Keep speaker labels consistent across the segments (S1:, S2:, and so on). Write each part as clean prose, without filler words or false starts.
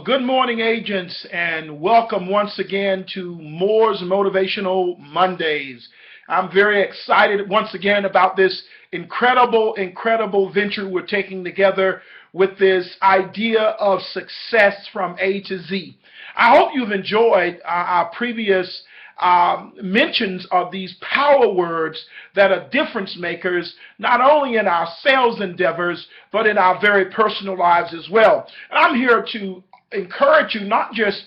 S1: Good morning, agents, and welcome once again to Moore's Motivational Mondays. I'm very excited once again about this incredible venture we're taking together with this idea of success from A to Z. I hope you've enjoyed our previous mentions of these power words that are difference makers, not only in our sales endeavors, but in our very personal lives as well. And I'm here to encourage you not just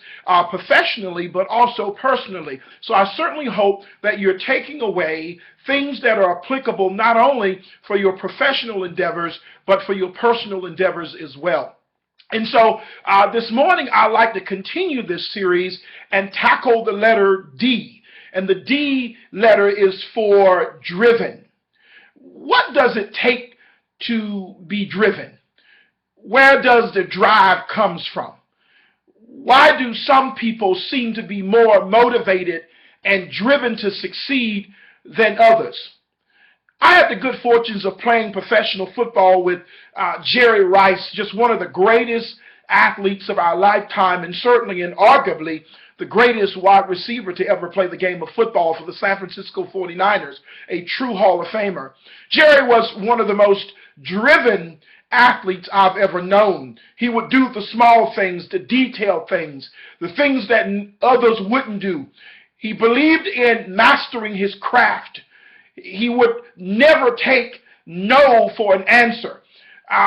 S1: professionally, but also personally. So I certainly hope that you're taking away things that are applicable not only for your professional endeavors, but for your personal endeavors as well. And so this morning, I'd like to continue this series and tackle the letter D. And the D letter is for driven. What does it take to be driven? Where does the drive comes from? Why do some people seem to be more motivated and driven to succeed than others? I had the good fortunes of playing professional football with Jerry Rice, just one of the greatest athletes of our lifetime, and certainly and arguably the greatest wide receiver to ever play the game of football for the San Francisco 49ers, a true Hall of Famer. Jerry was one of the most driven athletes I've ever known. He would do the small things, the detailed things, the things that others wouldn't do. He believed in mastering his craft. He would never take no for an answer.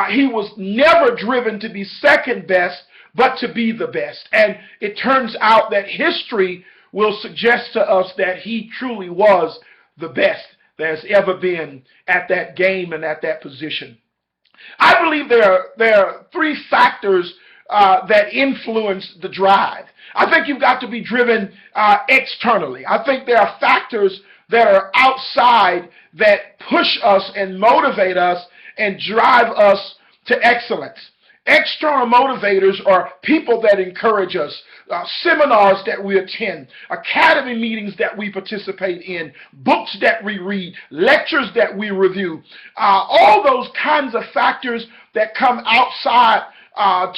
S1: He was never driven to be second best, but to be the best. And it turns out that history will suggest to us that he truly was the best there's ever been at that game and at that position. I believe there are three factors that influence the drive. I think you've got to be driven externally. I think there are factors that are outside that push us and motivate us and drive us to excellence. External motivators are people that encourage us, seminars that we attend, academy meetings that we participate in, books that we read, lectures that we review, all those kinds of factors that come outside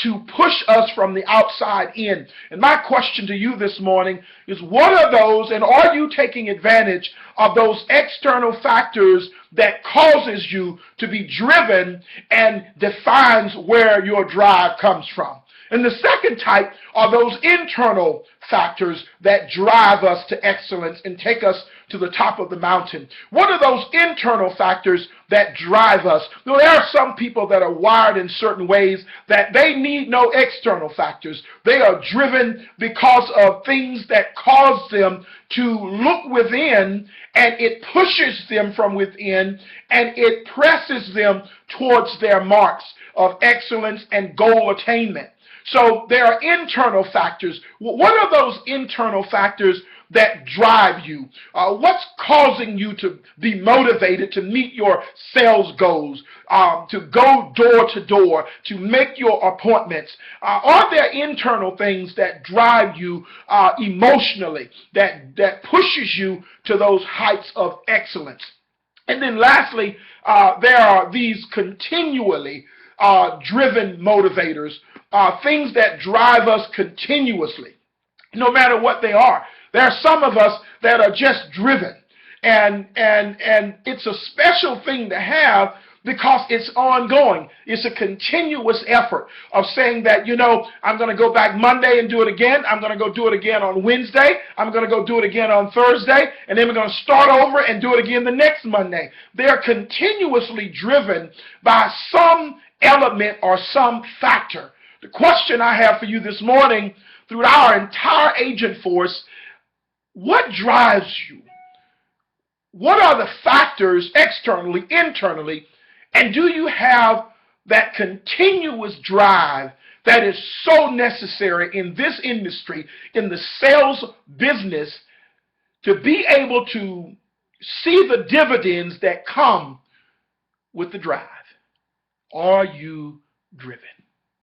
S1: to push us from the outside in. And my question to you this morning is, what are those, and are you taking advantage of those external factors that causes you to be driven and defines where your drive comes from? And the second type are those internal factors that drive us to excellence and take us to the top of the mountain. What are those internal factors that drive us? Now, there are some people that are wired in certain ways that they need no external factors. They are driven because of things that cause them to look within, and it pushes them from within, and it presses them towards their marks of excellence and goal attainment. So there are internal factors. What are those internal factors that drive you? What's causing you to be motivated to meet your sales goals, to go door to door, to make your appointments? Are there internal things that drive you emotionally, that pushes you to those heights of excellence? And then lastly, there are these continually driven motivators, things that drive us continuously, no matter what they are. There are some of us that are just driven, and it's a special thing to have because it's ongoing. It's a continuous effort of saying that, I'm going to go back Monday and do it again. I'm going to go do it again on Wednesday. I'm going to go do it again on Thursday. And then we're going to start over and do it again the next Monday. They're continuously driven by some element or some factor. The question I have for you this morning, through our entire agent force, what drives you? What are the factors externally, internally, and do you have that continuous drive that is so necessary in this industry, in the sales business, to be able to see the dividends that come with the drive? Are you driven?